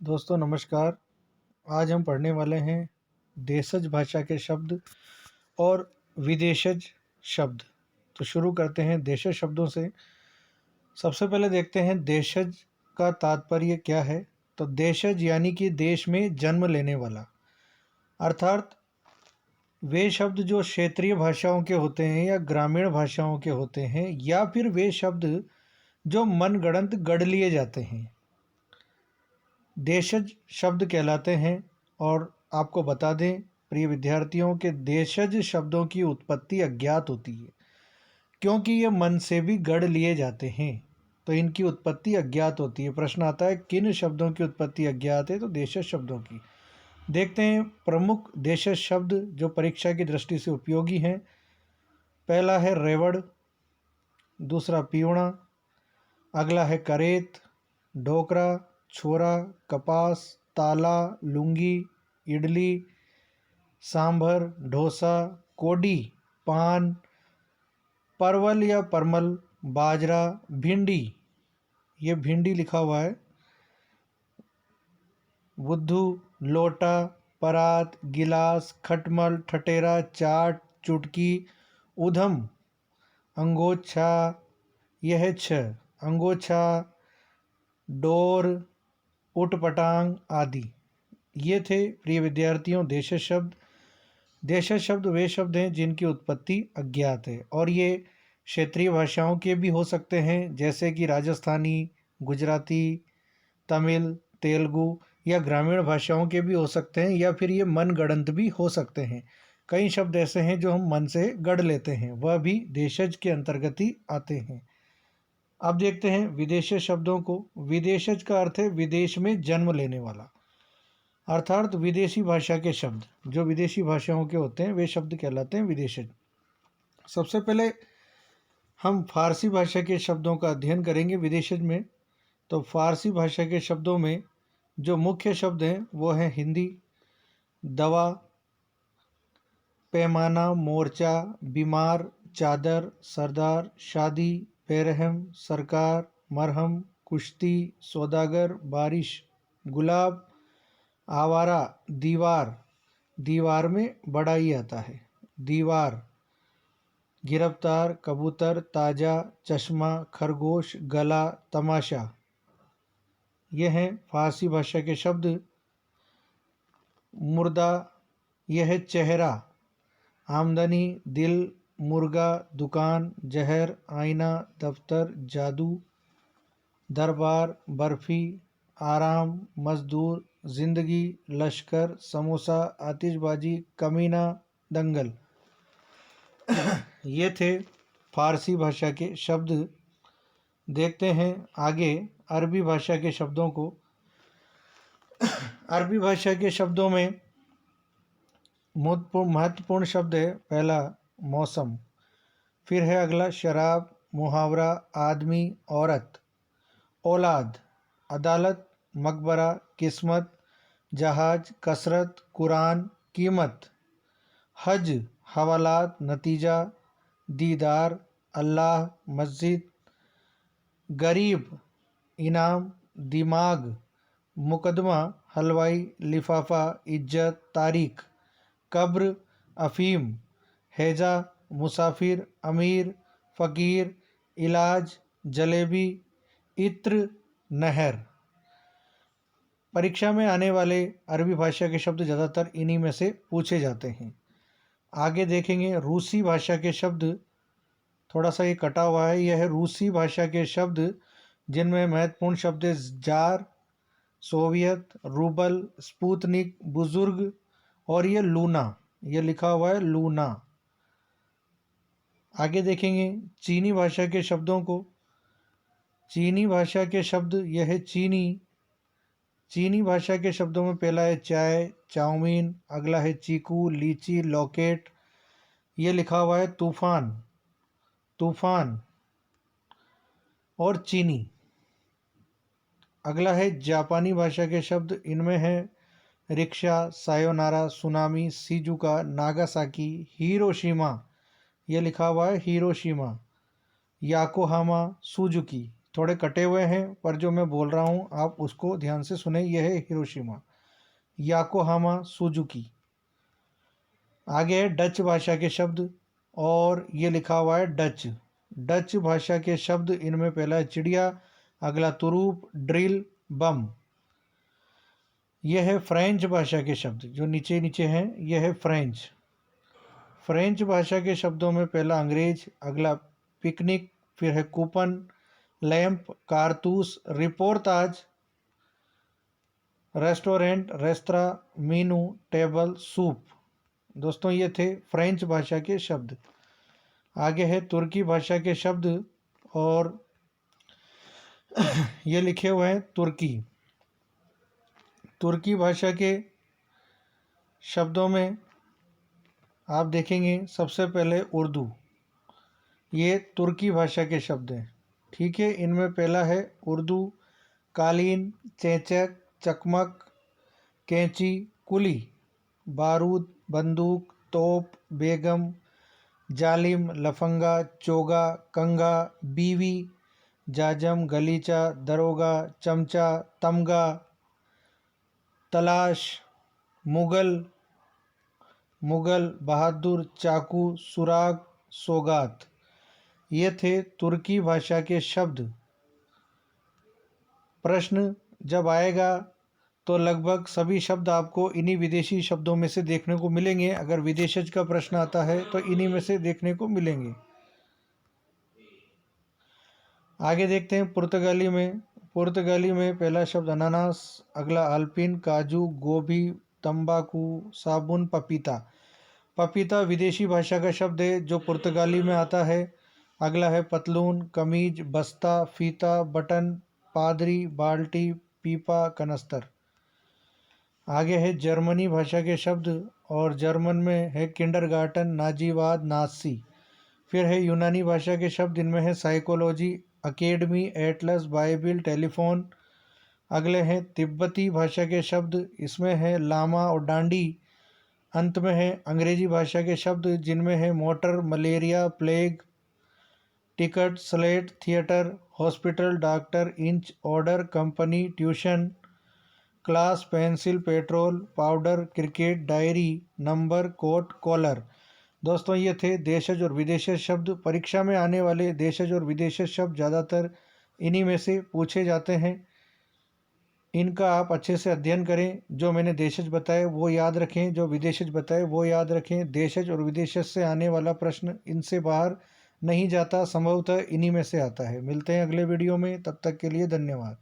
दोस्तों नमस्कार। आज हम पढ़ने वाले हैं देशज भाषा के शब्द और विदेशज शब्द। तो शुरू करते हैं देशज शब्दों से। सबसे पहले देखते हैं देशज का तात्पर्य क्या है। तो देशज यानी कि देश में जन्म लेने वाला, अर्थात वे शब्द जो क्षेत्रीय भाषाओं के होते हैं या ग्रामीण भाषाओं के होते हैं, या फिर वे शब्द जो मनगढ़ंत गढ़ लिए जाते हैं, देशज शब्द कहलाते हैं। और आपको बता दें प्रिय विद्यार्थियों के देशज शब्दों की उत्पत्ति अज्ञात होती है, क्योंकि ये मन से भी गढ़ लिए जाते हैं, तो इनकी उत्पत्ति अज्ञात होती है। प्रश्न आता है किन शब्दों की उत्पत्ति अज्ञात है, तो देशज शब्दों की। देखते हैं प्रमुख देशज शब्द जो परीक्षा की दृष्टि से उपयोगी हैं। पहला है रेवड़, दूसरा पीवड़ा, अगला है करेत, ढोकरा, छोरा, कपास, ताला, लुंगी, इडली, सांभर, डोसा, कोडी, पान, परवल या परमल, बाजरा, भिंडी, ये भिंडी लिखा हुआ है, बुद्धू, लोटा, परात, गिलास, खटमल, ठटेरा, चाट, चुटकी, उधम, अंगोछा, यह अंगोछा, डोर, उटपटांग आदि। ये थे प्रिय विद्यार्थियों देशज शब्द। देशज शब्द वे शब्द हैं जिनकी उत्पत्ति अज्ञात है, और ये क्षेत्रीय भाषाओं के भी हो सकते हैं, जैसे कि राजस्थानी, गुजराती, तमिल, तेलुगु, या ग्रामीण भाषाओं के भी हो सकते हैं, या फिर ये मनगढ़ंत भी हो सकते हैं। कई शब्द ऐसे हैं जो हम मन से गढ़ लेते हैं, वह भी देशज के अंतर्गत ही आते हैं। अब देखते हैं विदेशज शब्दों को। विदेशज का अर्थ है विदेश में जन्म लेने वाला, अर्थात विदेशी भाषा के शब्द जो विदेशी भाषाओं के होते हैं वे शब्द कहलाते हैं विदेशज। सबसे पहले हम फारसी भाषा के शब्दों का अध्ययन करेंगे विदेशज में। तो फारसी भाषा के शब्दों में जो मुख्य शब्द हैं वो हैं हिंदी, दवा, पैमाना, मोर्चा, बीमार, चादर, सरदार, शादी, बेरहम, सरकार, मरहम, कुश्ती, सौदागर, बारिश, गुलाब, आवारा, दीवार, दीवार में बड़ा ही आता है, दीवार, गिरफ्तार, कबूतर, ताजा, चश्मा, खरगोश, गला, तमाशा। ये हैं फारसी भाषा के शब्द। मुर्दा, यह है चेहरा, आमदनी, दिल, मुर्गा, दुकान, जहर, आईना, दफ्तर, जादू, दरबार, बर्फी, आराम, मजदूर, जिंदगी, लश्कर, समोसा, आतिशबाजी, कमीना, दंगल। ये थे फारसी भाषा के शब्द। देखते हैं आगे अरबी भाषा के शब्दों को। अरबी भाषा के शब्दों में महत्वपूर्ण शब्द है पहला मौसम, फिर है अगला शराब, मुहावरा, आदमी, औरत, औलाद, अदालत, मकबरा, किस्मत, जहाज, कसरत, कुरान, कीमत, हज, हवालात, नतीजा, दीदार, अल्लाह, मस्जिद, गरीब, इनाम, दिमाग, मुकदमा, हलवाई, लिफाफा, इज्जत, तारीख, कब्र, अफीम, हैजा, मुसाफिर, अमीर, फ़कीर, इलाज, जलेबी, इत्र, नहर। परीक्षा में आने वाले अरबी भाषा के शब्द ज़्यादातर इन्हीं में से पूछे जाते हैं। आगे देखेंगे रूसी भाषा के शब्द। थोड़ा सा ये कटा हुआ है, यह है रूसी भाषा के शब्द जिनमें महत्वपूर्ण शब्द है जार, सोवियत, रूबल, स्पुतनिक, बुजुर्ग, और ये लूना, ये लिखा हुआ है लूना। आगे देखेंगे चीनी भाषा के शब्दों को। चीनी भाषा के शब्द यह है चीनी। चीनी भाषा के शब्दों में पहला है चाय, चाउमीन, अगला है चीकू, लीची, लॉकेट, ये लिखा हुआ है तूफान, तूफान, और चीनी। अगला है जापानी भाषा के शब्द, इनमें है rickshaw, sayonara, tsunami, Shizuka, Nagasaki, Hiroshima, ये लिखा हुआ है हिरोशिमा, याकोहामा, सुजुकी, थोड़े कटे हुए हैं, पर जो मैं बोल रहा हूँ आप उसको ध्यान से सुने। यह है हिरोशिमा, याकोहामा, सुजुकी। आगे है डच भाषा के शब्द, और ये लिखा हुआ है डच। डच भाषा के शब्द, इनमें पहला है चिड़िया, अगला तुरूप, ड्रिल, बम। यह है फ्रेंच भाषा के शब्द, जो नीचे नीचे हैं, यह है फ्रेंच। फ्रेंच भाषा के शब्दों में पहला अंग्रेज, अगला पिकनिक, फिर है कूपन, लैंप, कारतूस, reportage, restaurant, restaurant, Meenu, table, soup. दोस्तों ये थे फ्रेंच भाषा के शब्द। आगे है तुर्की भाषा के शब्द, और ये लिखे हुए हैं तुर्की। तुर्की भाषा के शब्दों में आप देखेंगे सबसे पहले उर्दू। ये तुर्की भाषा के शब्द हैं, ठीक है। इनमें पहला है उर्दू, कालीन, चेचक, चकमक, कैंची, कुली, बारूद, बंदूक, तोप, बेगम, जालिम, लफंगा, चोगा, कंगा, बीवी, जाजम, गलीचा, दरोगा, चमचा, तमगा, तलाश, मुगल, बहादुर, चाकू, सुराग, सौगात। ये थे तुर्की भाषा के शब्द। प्रश्न जब आएगा तो लगभग सभी शब्द आपको इन्हीं विदेशी शब्दों में से देखने को मिलेंगे। अगर विदेशज का प्रश्न आता है तो इन्हीं में से देखने को मिलेंगे। आगे देखते हैं पुर्तगाली में। पुर्तगाली में पहला शब्द अनानास, अगला अल्पिन, काजू, गोभी, तंबाकू, साबुन, पपीता। पपीता विदेशी भाषा का शब्द है जो पुर्तगाली में आता है। अगला है पतलून, कमीज, बस्ता, फीता, बटन, पादरी, बाल्टी, पीपा, कनस्तर। आगे है जर्मनी भाषा के शब्द, और जर्मन में है किंडरगार्टन, नाजीवाद, नासी। फिर है यूनानी भाषा के शब्द, इनमें है psychology, academy, Atlas, Bible, telephone. अगले हैं तिब्बती भाषा के शब्द, इसमें है लामा और डांडी। अंत में है अंग्रेजी भाषा के शब्द, जिनमें है motor, malaria, plague, ticket, slate, theatre, hospital, doctor, inch, order, company, tuition, class, pencil, petrol, powder, cricket, diary, number, coat, collar. दोस्तों ये थे देशज और विदेशज शब्द। परीक्षा में आने वाले देशज और विदेशज शब्द ज़्यादातर इन्हीं में से पूछे जाते हैं। इनका आप अच्छे से अध्ययन करें। जो मैंने देशज बताए वो याद रखें, जो विदेशज बताए वो याद रखें। देशज और विदेशज से आने वाला प्रश्न इनसे बाहर नहीं जाता, संभवतः इन्हीं में से आता है। मिलते हैं अगले वीडियो में, तब तक के लिए धन्यवाद।